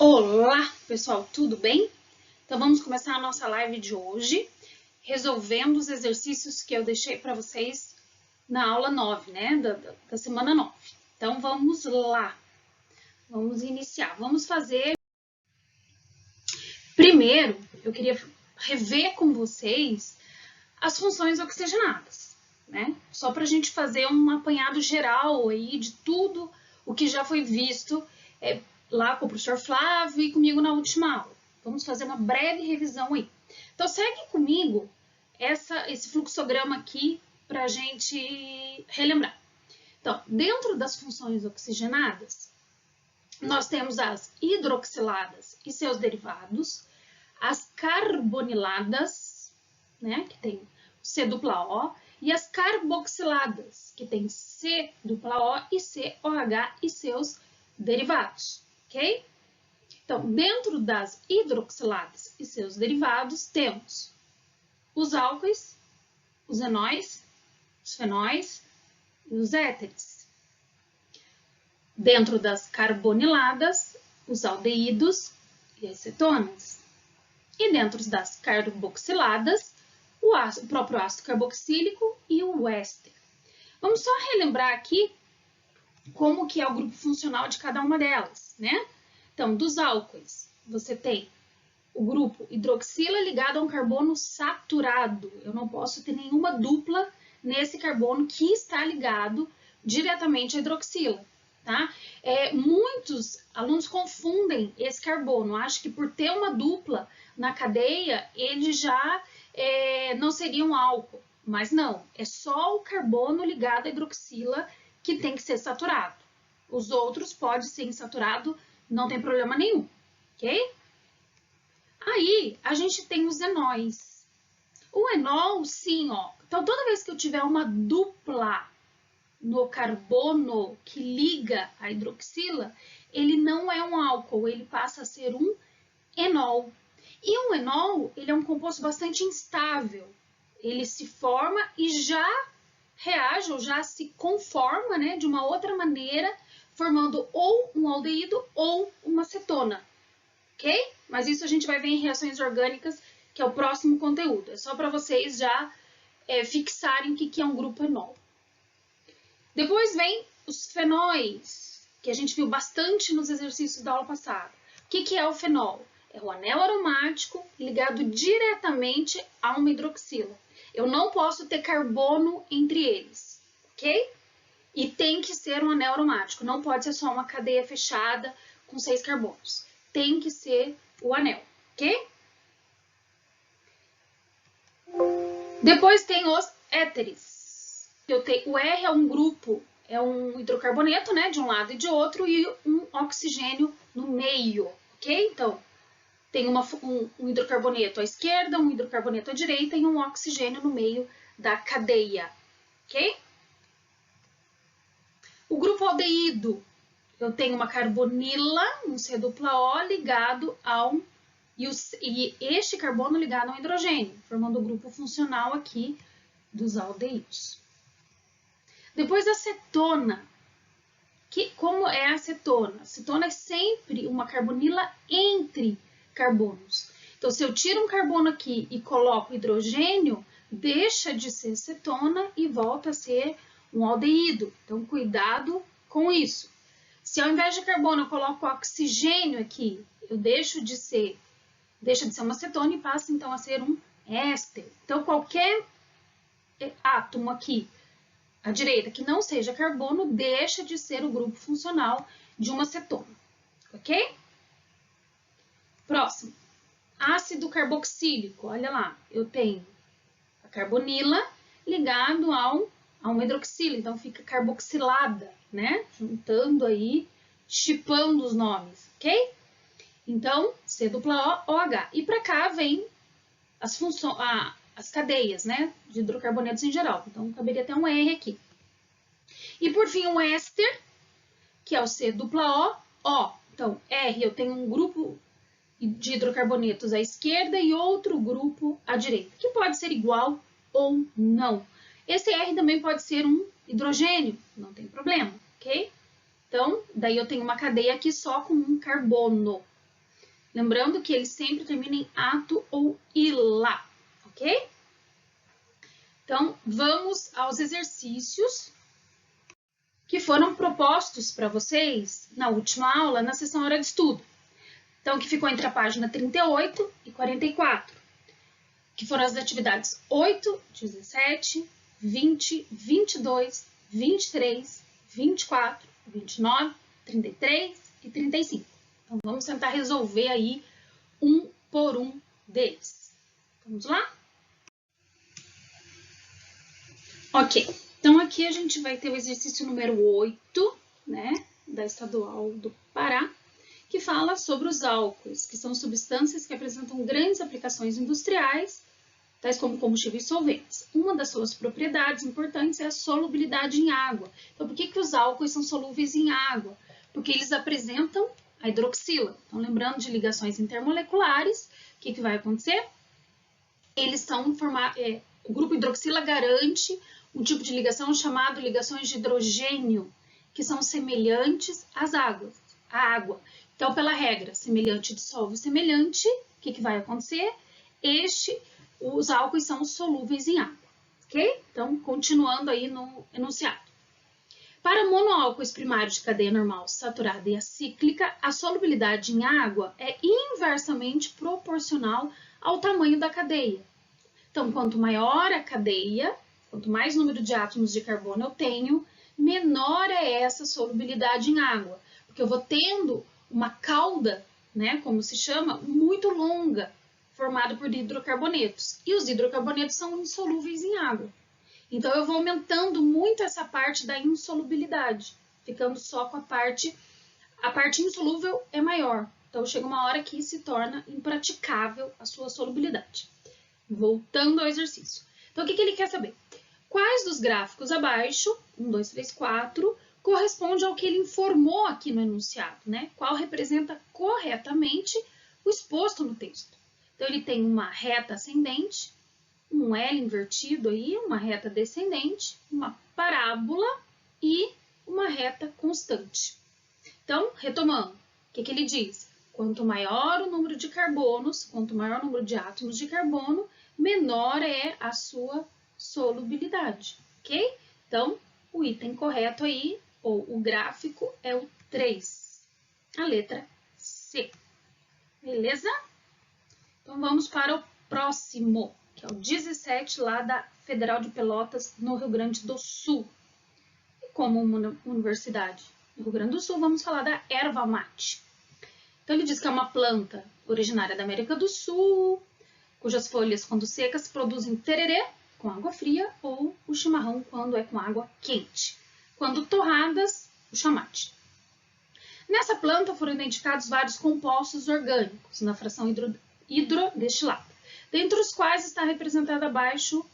Olá, pessoal, tudo bem? Então vamos começar a nossa live de hoje, resolvendo os exercícios que eu deixei para vocês na aula 9, né, da semana 9. Então vamos lá, vamos iniciar. Vamos fazer... Primeiro, eu queria rever com vocês as funções oxigenadas, né? Só para a gente fazer um apanhado geral aí de tudo o que já foi visto lá com o professor Flávio e comigo na última aula. Vamos fazer uma breve revisão aí. Então, segue comigo esse fluxograma aqui para a gente relembrar. Então, dentro das funções oxigenadas, nós temos as hidroxiladas e seus derivados, as carboniladas, né, que tem C-O, e as carboxiladas, que tem C-O e COH e seus derivados, ok? Então, dentro das hidroxiladas e seus derivados, temos os álcoois, os enóis, os fenóis e os éteres. Dentro das carboniladas, os aldeídos e as cetonas. E dentro das carboxiladas, o próprio ácido carboxílico e o éster. Vamos só relembrar aqui como que é o grupo funcional de cada uma delas, né? Então, dos álcoois, você tem o grupo hidroxila ligado a um carbono saturado. Eu não posso ter nenhuma dupla nesse carbono que está ligado diretamente à hidroxila, tá? Muitos alunos confundem esse carbono, acham que por ter uma dupla na cadeia, ele já não seria um álcool, mas não, é só o carbono ligado à hidroxila que tem que ser saturado. Os outros podem ser insaturado, não tem problema nenhum, ok? Aí, a gente tem os enóis. O enol, sim, ó. Então, toda vez que eu tiver uma dupla no carbono que liga a hidroxila, ele não é um álcool, ele passa a ser um enol. E um enol, ele é um composto bastante instável. Ele se forma e já reage ou já se conforma, né, de uma outra maneira, formando ou um aldeído ou uma cetona, ok? Mas isso a gente vai ver em reações orgânicas, que é o próximo conteúdo. É só para vocês já fixarem o que é um grupo enol. Depois vem os fenóis, que a gente viu bastante nos exercícios da aula passada. O que é o fenol? É o anel aromático ligado diretamente a uma hidroxila. Eu não posso ter carbono entre eles, ok? E tem que ser um anel aromático, não pode ser só uma cadeia fechada com 6 carbonos. Tem que ser o anel, ok? Depois tem os éteres. O R é um grupo, é um hidrocarboneto, né, de um lado e de outro, e um oxigênio no meio, ok? Então, tem um hidrocarboneto à esquerda, um hidrocarboneto à direita e um oxigênio no meio da cadeia, ok? O grupo aldeído, eu tenho uma carbonila, um C-O ligado e este carbono ligado ao hidrogênio, formando o grupo funcional aqui dos aldeídos. Depois a cetona. Como é a cetona? A cetona é sempre uma carbonila entre carbonos. Então, se eu tiro um carbono aqui e coloco hidrogênio, deixa de ser cetona e volta a ser um aldeído. Então, cuidado com isso. Se ao invés de carbono eu coloco oxigênio aqui, eu deixa de ser uma cetona e passa então a ser um éster. Então, qualquer átomo aqui à direita que não seja carbono deixa de ser o grupo funcional de uma cetona, ok? Próximo, ácido carboxílico. Olha lá, eu tenho a carbonila ligado a uma hidroxila, então fica carboxilada, né? Juntando aí, chipando os nomes, ok? Então, C-O-OH. E para cá vem as cadeias, né? De hidrocarbonetos em geral. Então, caberia até um R aqui. E por fim, o éster, que é o C-O-O. Então, R, eu tenho um grupo de hidrocarbonetos à esquerda e outro grupo à direita, que pode ser igual ou não. Esse R também pode ser um hidrogênio, não tem problema, ok? Então, daí eu tenho uma cadeia aqui só com um carbono, Lembrando que ele sempre termina em ato ou ila, ok? Então, vamos aos exercícios que foram propostos para vocês na última aula, na sessão hora de estudo. Então, que ficou entre a página 38 e 44, que foram as atividades 8, 17, 20, 22, 23, 24, 29, 33 e 35. Então, vamos tentar resolver aí um por um deles. Vamos lá? Ok, então aqui a gente vai ter o exercício número 8, né, da Estadual do Pará, que fala sobre os álcools, que são substâncias que apresentam grandes aplicações industriais, tais como combustíveis e solventes. Uma das suas propriedades importantes é a solubilidade em água. Então, por que os álcools são solúveis em água? Porque eles apresentam a hidroxila. Então, lembrando de ligações intermoleculares, o que vai acontecer? Eles estão o grupo hidroxila garante um tipo de ligação chamado ligações de hidrogênio, que são semelhantes às águas, à água. Então, pela regra, semelhante dissolve semelhante, o que vai acontecer? Os álcools são solúveis em água, ok? Então, continuando aí no enunciado. Para monoálcoois primários de cadeia normal saturada e acíclica, a solubilidade em água é inversamente proporcional ao tamanho da cadeia. Então, quanto maior a cadeia, quanto mais número de átomos de carbono eu tenho, menor é essa solubilidade em água, porque eu vou tendo uma cauda, né, como se chama, muito longa, formada por hidrocarbonetos. E os hidrocarbonetos são insolúveis em água. Então, eu vou aumentando muito essa parte da insolubilidade, ficando só com a parte insolúvel é maior. Então, chega uma hora que se torna impraticável a sua solubilidade. Voltando ao exercício. Então, o que ele quer saber? Quais dos gráficos abaixo, 1, 2, 3, 4, corresponde ao que ele informou aqui no enunciado, né? Qual representa corretamente o exposto no texto. Então, ele tem uma reta ascendente, um L invertido aí, uma reta descendente, uma parábola e uma reta constante. Então, retomando, o que ele diz? Quanto maior o número de carbonos, quanto maior o número de átomos de carbono, menor é a sua solubilidade, ok? Então, o item correto aí, ou o gráfico, é o 3, a letra C. Beleza? Então, vamos para o próximo, que é o 17, lá da Federal de Pelotas, no Rio Grande do Sul. E como uma universidade no Rio Grande do Sul, vamos falar da erva mate. Então, ele diz que é uma planta originária da América do Sul, cujas folhas, quando secas, produzem tererê com água fria ou o chimarrão quando é com água quente. Quando torradas, o chamate. Nessa planta foram identificados vários compostos orgânicos na fração hidrodestilada, dentre os quais está representada abaixo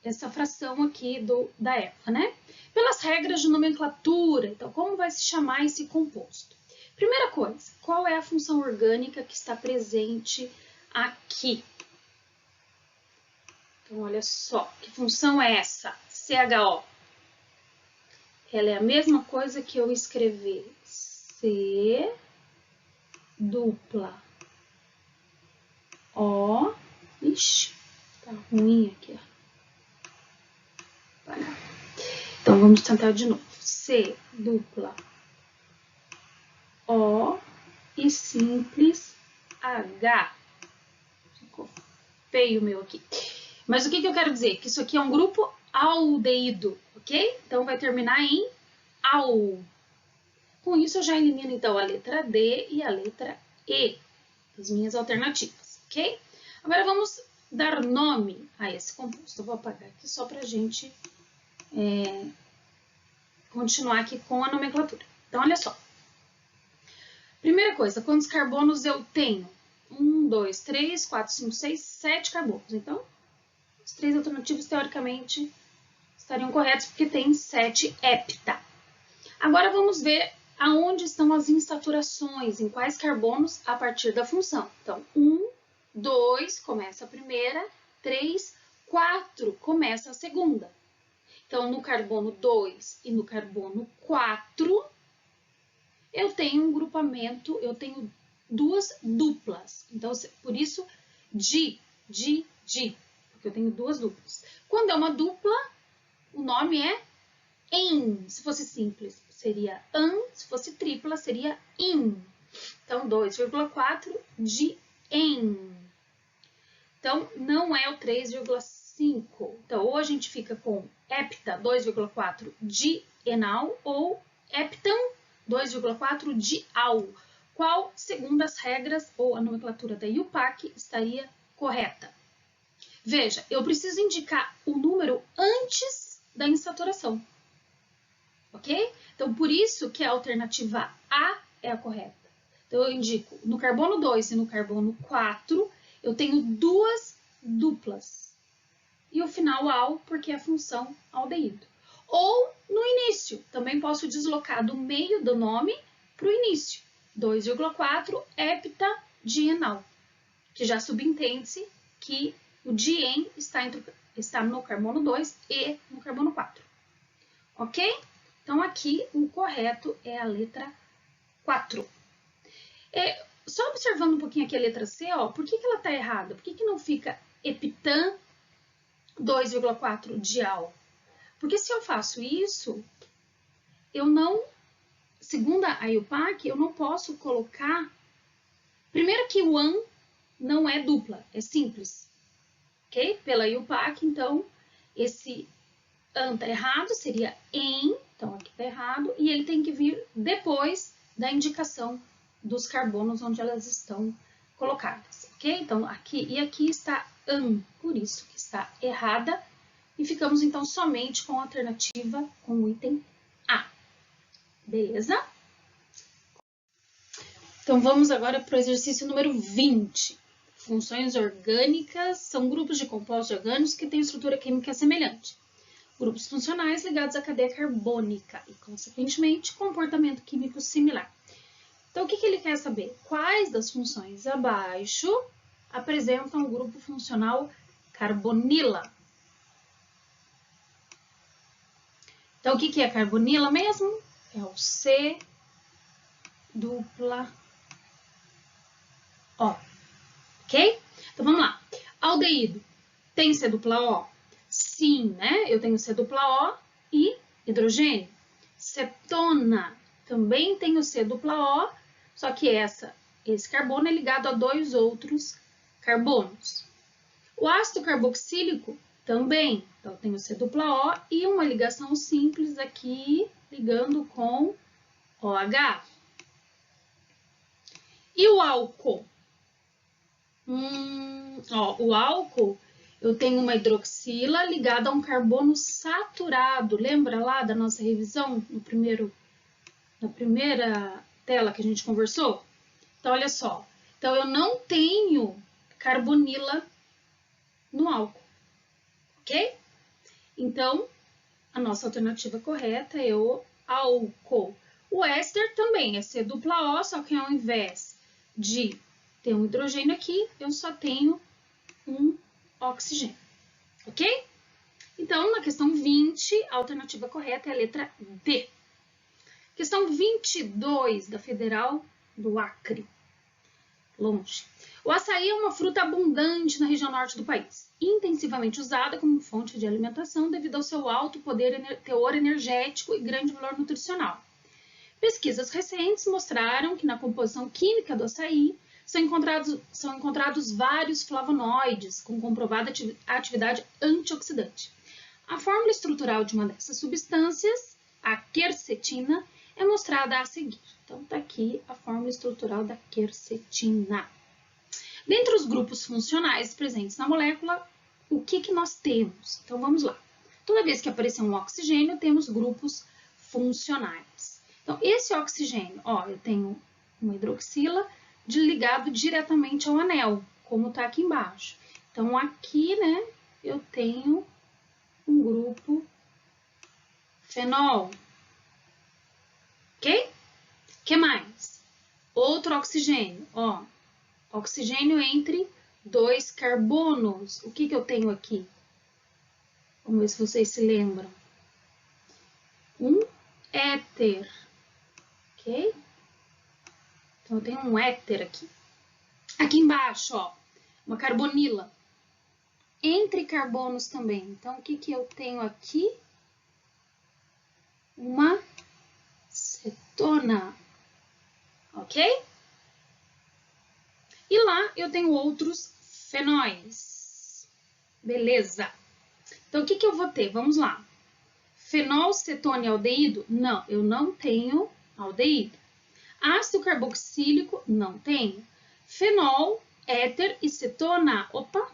essa fração aqui da erva, né? Pelas regras de nomenclatura, então como vai se chamar esse composto? Primeira coisa, qual é a função orgânica que está presente aqui? Então, olha só, que função é essa? CHO. Ela é a mesma coisa que eu escrever C dupla O. Ixi, tá ruim aqui, ó. Então, vamos tentar de novo. C dupla O e simples H. Ficou feio o meu aqui. Mas o que eu quero dizer? Que isso aqui é um grupo aldeído, ok? Então, vai terminar em al. Com isso, eu já elimino, então, a letra D e a letra E, as minhas alternativas, ok? Agora, vamos dar nome a esse composto. Eu vou apagar aqui só para a gente continuar aqui com a nomenclatura. Então, olha só. Primeira coisa, quantos carbonos eu tenho? 1, 2, 3, 4, 5, 6, 7 carbonos. Então, as 3 alternativas, teoricamente, estariam corretas, porque tem 7 hepta. Agora, vamos ver aonde estão as insaturações, em quais carbonos, a partir da função. Então, 1, 2, começa a primeira, 3, 4, começa a segunda. Então, no carbono 2 e no carbono 4, eu tenho um grupamento, eu tenho duas duplas. Então, por isso, di, porque eu tenho duas duplas. Quando é uma dupla, o nome é em. Se fosse simples, seria an. Se fosse tripla, seria in. Então, 2,4 de em. Então, não é o 3,5. Então, ou a gente fica com hepta 2,4 de enal ou heptam 2,4 de al. Qual, segundo as regras ou a nomenclatura da IUPAC, estaria correta? Veja, eu preciso indicar o número antes da insaturação. Ok? Então, por isso que a alternativa A é a correta. Então, eu indico no carbono 2 e no carbono 4, eu tenho duas duplas. E o final al, porque é a função aldeído. Ou no início, também posso deslocar do meio do nome para o início. 2,4 heptadienal, que já subentende-se que o dien está no carbono 2 e no carbono 4. Ok? Então, aqui o correto é a letra 4. Só observando um pouquinho aqui a letra C, ó, por que ela está errada? Por que não fica heptan 2,4 dial? Porque se eu faço isso, eu não, segundo a IUPAC, eu não posso colocar... Primeiro que o an não é dupla, é simples. Ok? Pela IUPAC, então, esse an está errado, seria em, então aqui está errado, e ele tem que vir depois da indicação dos carbonos onde elas estão colocadas, ok? Então, aqui e aqui está an, por isso que está errada, e ficamos então somente com a alternativa com o item A. Beleza? Então, vamos agora para o exercício número 20. Funções orgânicas são grupos de compostos orgânicos que têm estrutura química semelhante. Grupos funcionais ligados à cadeia carbônica e, consequentemente, comportamento químico similar. Então, o que ele quer saber? Quais das funções abaixo apresentam o grupo funcional carbonila? Então, o que é carbonila mesmo? É o C dupla O. Ok? Então, vamos lá. Aldeído tem C dupla O? Sim, né? Eu tenho C dupla O e hidrogênio. Cetona também tem o C dupla O, só que esse carbono é ligado a dois outros carbonos. O ácido carboxílico também, então tem o C dupla O e uma ligação simples aqui, ligando com OH. E o álcool? O álcool, eu tenho uma hidroxila ligada a um carbono saturado. Lembra lá da nossa revisão na primeira tela que a gente conversou? Então, olha só. Então, eu não tenho carbonila no álcool, ok? Então, a nossa alternativa correta é o álcool. O éster também é C dupla O, só que ao invés de ter um hidrogênio aqui, eu só tenho um oxigênio, ok? Então, na questão 20, a alternativa correta é a letra D. Questão 22 da Federal do Acre. Longe. O açaí é uma fruta abundante na região norte do país, intensivamente usada como fonte de alimentação devido ao seu alto teor energético e grande valor nutricional. Pesquisas recentes mostraram que na composição química do açaí são encontrados vários flavonoides com comprovada atividade antioxidante. A fórmula estrutural de uma dessas substâncias, a quercetina, é mostrada a seguir. Então, está aqui a fórmula estrutural da quercetina. Dentre os grupos funcionais presentes na molécula, o que nós temos? Então, vamos lá. Toda vez que aparecer um oxigênio, temos grupos funcionais. Então, esse oxigênio, ó, eu tenho uma hidroxila ligado diretamente ao anel, como está aqui embaixo. Então, aqui, né, eu tenho um grupo fenol. Ok? O que mais? Outro oxigênio, ó. Oxigênio entre dois carbonos. O que eu tenho aqui? Vamos ver se vocês se lembram. Um éter. Ok? Então, eu tenho um éter aqui. Aqui embaixo, ó, uma carbonila. Entre carbonos também. Então, o que que eu tenho aqui? Uma cetona. Ok? E lá eu tenho outros fenóis. Beleza. Então, o que que eu vou ter? Vamos lá. Fenol, cetona e aldeído? Não, eu não tenho aldeído. Ácido carboxílico? Não tenho. Fenol, éter e cetona? Opa!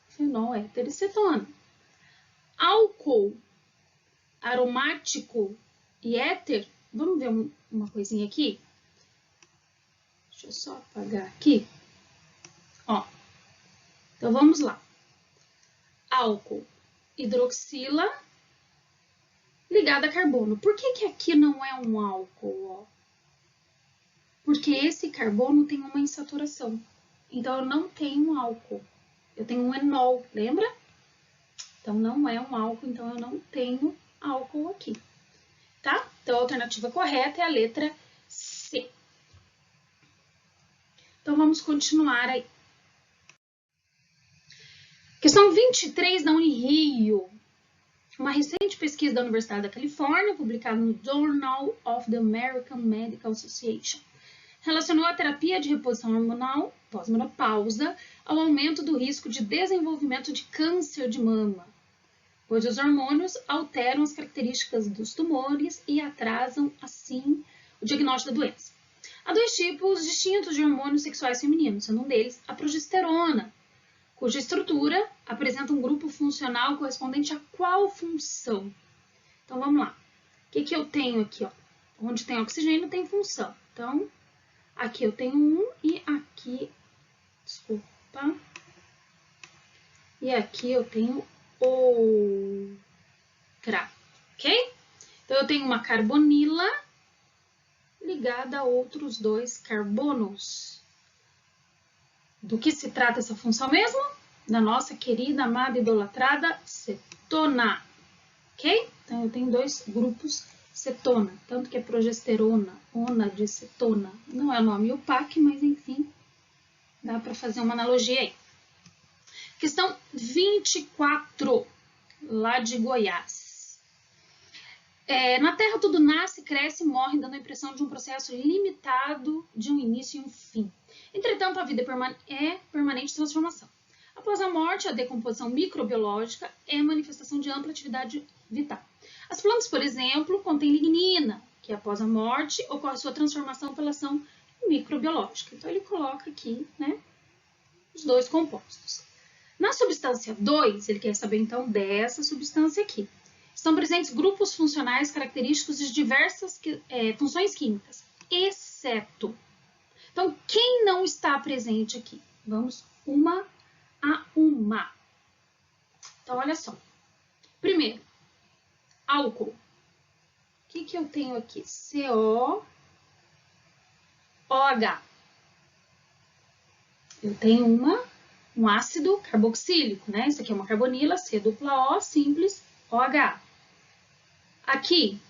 Fenol, éter e cetona. Álcool aromático e éter? Vamos ver uma coisinha aqui? Deixa eu só apagar aqui. Ó. Então, vamos lá. Álcool, hidroxila, ligada a carbono. Por que que aqui não é um álcool, ó? Porque esse carbono tem uma insaturação. Então, eu não tenho um álcool. Eu tenho um enol, lembra? Então, não é um álcool, então eu não tenho álcool aqui. Tá? Então, a alternativa correta é a letra C. Então, vamos continuar aí. Questão 23 da Unirio. Uma recente pesquisa da Universidade da Califórnia, publicada no Journal of the American Medical Association, relacionou a terapia de reposição hormonal pós-menopausa ao aumento do risco de desenvolvimento de câncer de mama, pois os hormônios alteram as características dos tumores e atrasam, assim, o diagnóstico da doença. Há dois tipos distintos de hormônios sexuais femininos, sendo um deles a progesterona, cuja estrutura apresenta um grupo funcional correspondente a qual função? Então, vamos lá. O que que eu tenho aqui, ó? Onde tem oxigênio tem função. Então, aqui eu tenho um e aqui, desculpa, e aqui eu tenho outra, ok? Então, eu tenho uma carbonila ligada a outros dois carbonos. Do que se trata essa função mesmo? Da nossa querida, amada, idolatrada cetona, ok? Então, eu tenho dois grupos cetona, tanto que é progesterona, ona de cetona. Não é o nome UPAC, mas enfim, dá para fazer uma analogia aí. Questão 24, lá de Goiás. Na Terra tudo nasce, cresce e morre, dando a impressão de um processo limitado de um início e um fim. Entretanto, a vida é permanente transformação. Após a morte, a decomposição microbiológica é a manifestação de ampla atividade vital. As plantas, por exemplo, contêm lignina, que após a morte ocorre sua transformação pela ação microbiológica. Então, ele coloca aqui, né, os dois compostos. Na substância 2, ele quer saber, então, dessa substância aqui. Estão presentes grupos funcionais característicos de diversas funções químicas, exceto. Então, quem não está presente aqui? Vamos uma a uma. Então, olha só. Primeiro, álcool. O que que eu tenho aqui? COOH. Eu tenho um ácido carboxílico, né? Isso aqui é uma carbonila, C-O, simples, OH. Aqui,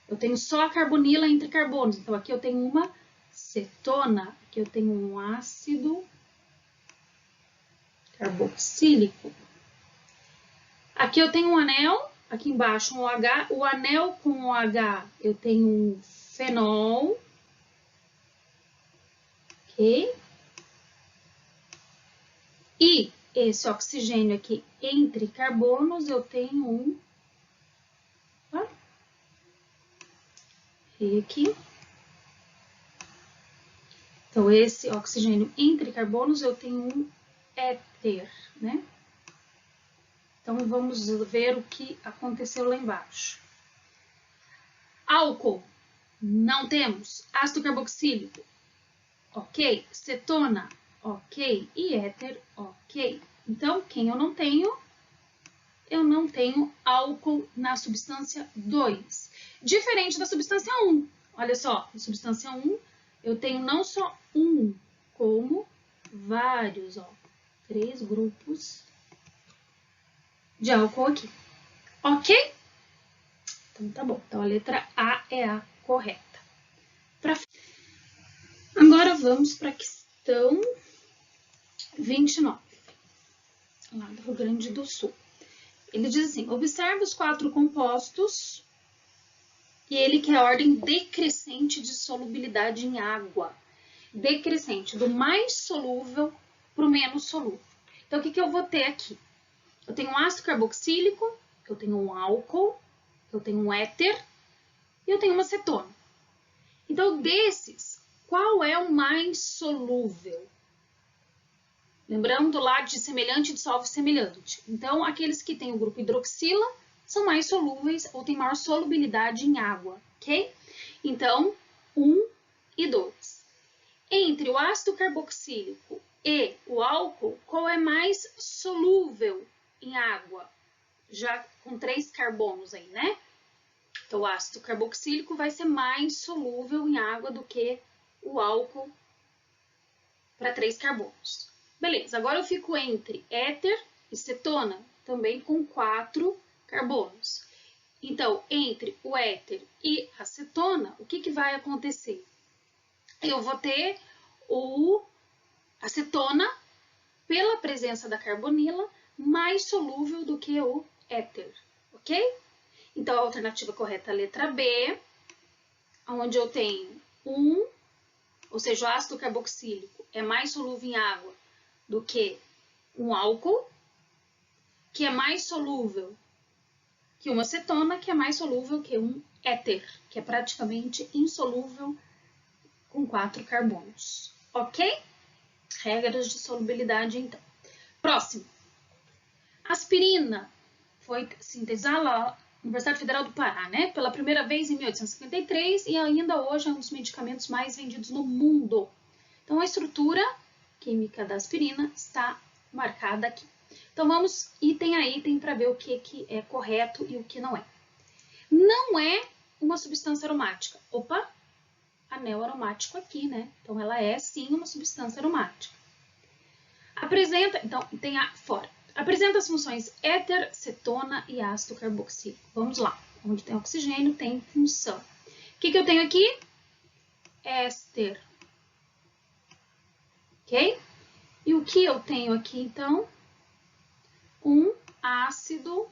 eu tenho só a carbonila entre carbonos. Então, aqui eu tenho uma cetona. Aqui eu tenho um ácido carboxílico. Aqui eu tenho um anel, aqui embaixo um OH. O anel com OH eu tenho um fenol. Ok? E esse oxigênio aqui entre carbonos eu tenho um... E aqui. Então, esse oxigênio entre carbonos eu tenho um éter, né? Então, vamos ver o que aconteceu lá embaixo. Álcool, não temos. Ácido carboxílico, ok. Cetona, ok. E éter, ok. Então, quem eu não tenho? Eu não tenho álcool na substância 2. Diferente da substância 1. Olha só, na substância 1, eu tenho não só um, como vários, ó. 3 grupos de álcool aqui. Ok? Então, tá bom. Então, a letra A é a correta. vamos para a questão 29, lá do Rio Grande do Sul. Ele diz assim, observe os 4 compostos e ele quer a ordem decrescente de solubilidade em água. Decrescente, do mais solúvel para o menos solúvel. Então, o que eu vou ter aqui? Eu tenho um ácido carboxílico, eu tenho um álcool, eu tenho um éter e eu tenho uma acetona. Então, desses, qual é o mais solúvel? Lembrando lá de semelhante dissolve semelhante. Então, aqueles que têm o grupo hidroxila são mais solúveis ou têm maior solubilidade em água, ok? Então, 1 e 2. Entre o ácido carboxílico e o álcool, qual é mais solúvel em água? Já com 3 carbonos aí, né? Então, o ácido carboxílico vai ser mais solúvel em água do que o álcool para 3 carbonos. Beleza, agora eu fico entre éter e cetona, também com 4 carbonos. Então, entre o éter e a cetona, o que vai acontecer? Eu vou ter a cetona, pela presença da carbonila, mais solúvel do que o éter, ok? Então, a alternativa correta é a letra B, onde eu tenho ou seja, o ácido carboxílico é mais solúvel em água do que um álcool, que é mais solúvel que uma acetona, que é mais solúvel que um éter, que é praticamente insolúvel com 4 carbonos. Ok? Regras de solubilidade, então. Próximo. Aspirina foi sintetizada lá na Universidade Federal do Pará, né? Pela primeira vez em 1853 e ainda hoje é um dos medicamentos mais vendidos no mundo. Então, a estrutura química da aspirina está marcada aqui. Então, vamos item a item para ver o que é correto e o que não é. Não é uma substância aromática. Opa, anel aromático aqui, né? Então, ela é, sim, uma substância aromática. Então, tem a fora. Apresenta as funções éter, cetona e ácido carboxílico. Vamos lá. Onde tem oxigênio, tem função. O que eu tenho aqui? Éster. Ok? E o que eu tenho aqui, então? Um ácido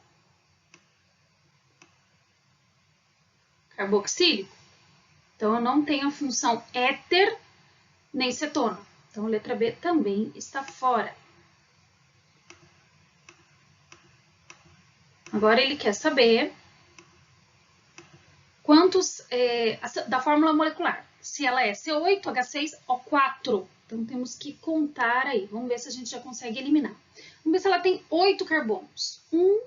carboxílico. Então, eu não tenho a função éter nem cetona. Então, a letra B também está fora. Agora, ele quer saber quantos da fórmula molecular. Se ela é C8, H6O4. Então, temos que contar aí. Vamos ver se a gente já consegue eliminar. Vamos ver se ela tem 8 carbonos. 1,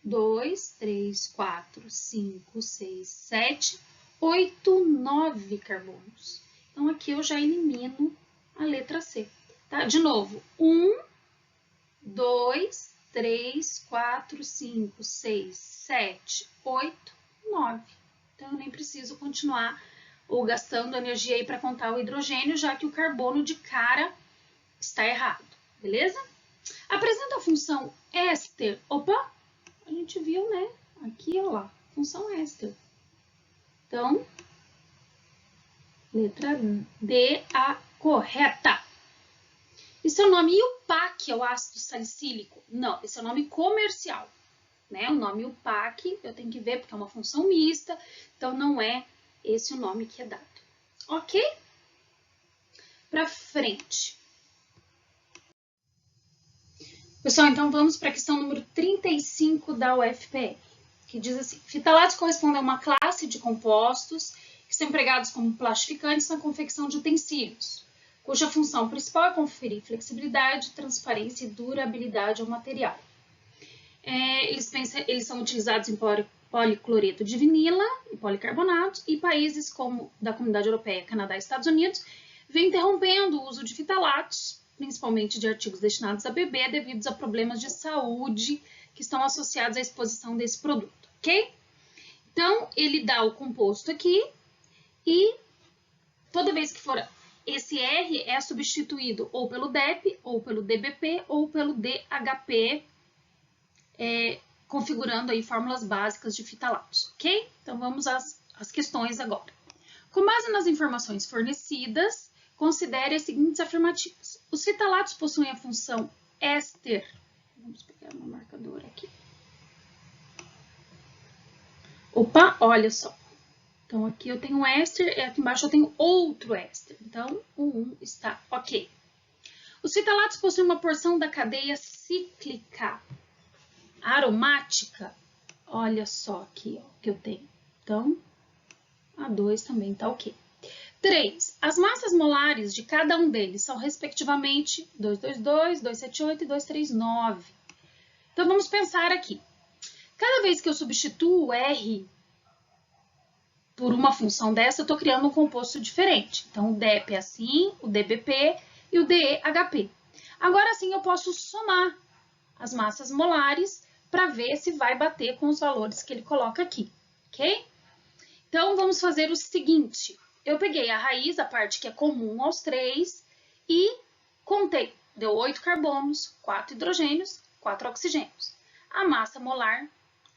2, 3, 4, 5, 6, 7, 8, 9 carbonos. Então, aqui eu já elimino a letra C. Tá? De novo, 1, 2, 3, 4, 5, 6, 7, 8, 9. Então, eu nem preciso continuar ou gastando energia aí para contar o hidrogênio, já que o carbono de cara está errado, beleza? Apresenta a função éster. Opa, a gente viu, né? Aqui, ó lá, função éster. Então, letra D, a correta. E seu nome IUPAC é o ácido salicílico? Não, esse é o nome comercial. Né? O nome IUPAC eu tenho que ver porque é uma função mista, então não é esse o nome que é dado. Ok? Para frente. Pessoal, então vamos para a questão número 35 da UFPR, que diz assim: fitalatos correspondem a uma classe de compostos que são empregados como plastificantes na confecção de utensílios, cuja função principal é conferir flexibilidade, transparência e durabilidade ao material. Eles são utilizados em policloreto de vinila e policarbonato, e países como da Comunidade Europeia, Canadá e Estados Unidos vêm interrompendo o uso de fitalatos, principalmente de artigos destinados a bebê, devido a problemas de saúde que estão associados à exposição desse produto, ok? Então, ele dá o composto aqui e toda vez que for esse R é substituído ou pelo DEP, ou pelo DBP, ou pelo DHP, configurando aí fórmulas básicas de fitalatos, ok? Então, vamos às questões agora. Com base nas informações fornecidas, considere as seguintes afirmativas. Os fitalatos possuem a função éster. Vamos pegar uma marcadora aqui. Opa, olha só. Então, aqui eu tenho um éster e aqui embaixo eu tenho outro éster. Então, o 1 está ok. Os fitalatos possuem uma porção da cadeia cíclica aromática. Olha só aqui ó, que eu tenho. Então, a 2 também está ok. 3. As massas molares de cada um deles são, respectivamente, 222, 278 e 239. Então, vamos pensar aqui. Cada vez que eu substituo o R por uma função dessa, eu estou criando um composto diferente. Então, o DEP é assim, o DBP e o DEHP. Agora sim, eu posso somar as massas molares para ver se vai bater com os valores que ele coloca aqui, ok? Então, vamos fazer o seguinte. Eu peguei a raiz, a parte que é comum aos 3, e contei. Deu 8 carbonos, 4 hidrogênios, 4 oxigênios. A massa molar,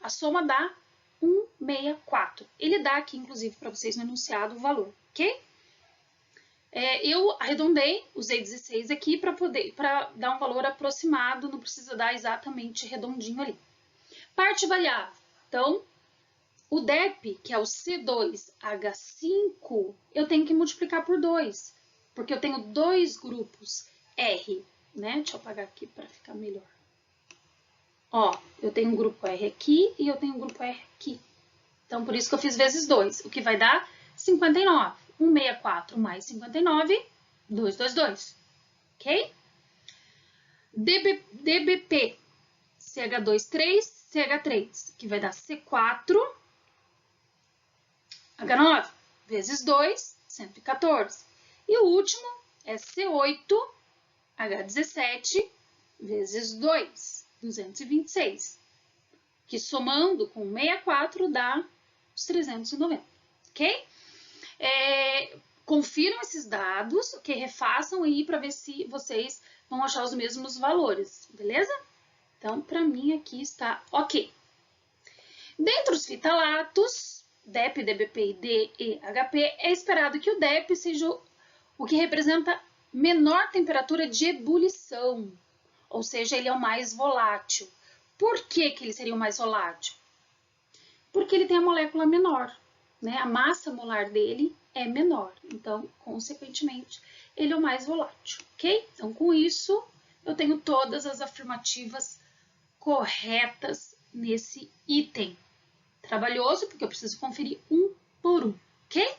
a soma dá 164. Ele dá aqui, inclusive, para vocês no enunciado o valor, ok? Eu arredondei, usei 16 aqui para dar um valor aproximado, não precisa dar exatamente redondinho ali. Parte variável. Então, o DEP, que é o C2H5, eu tenho que multiplicar por 2, porque eu tenho dois grupos R, né? Deixa eu apagar aqui para ficar melhor. Ó, eu tenho um grupo R aqui e eu tenho um grupo R aqui. Então, por isso que eu fiz vezes 2, o que vai dar 59. 164 mais 59, 222, ok? DBP, CH2, 3, CH3, que vai dar C4, H9, vezes 2, 114. E o último é C8, H17, vezes 2, 226. Que somando com 64 dá os 390, ok? Confiram esses dados, ok? Refaçam aí para ver se vocês vão achar os mesmos valores, beleza? Então, para mim aqui está ok. Dentre os fitalatos, DEP, DBP e DEHP, é esperado que o DEP seja o que representa menor temperatura de ebulição, ou seja, ele é o mais volátil. Por que ele seria o mais volátil? Porque ele tem a molécula menor, né? A massa molar dele é menor, então, consequentemente, ele é o mais volátil, ok? Então, com isso, eu tenho todas as afirmativas corretas nesse item. Trabalhoso, porque eu preciso conferir um por um, ok?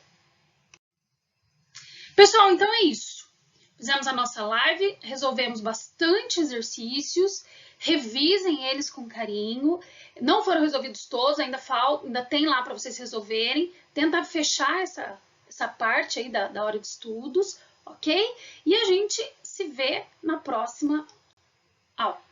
Pessoal, então é isso. Fizemos a nossa live, resolvemos bastante exercícios, revisem eles com carinho. Não foram resolvidos todos, ainda tem lá para vocês resolverem. Tenta fechar essa parte aí da hora de estudos, ok? E a gente se vê na próxima aula.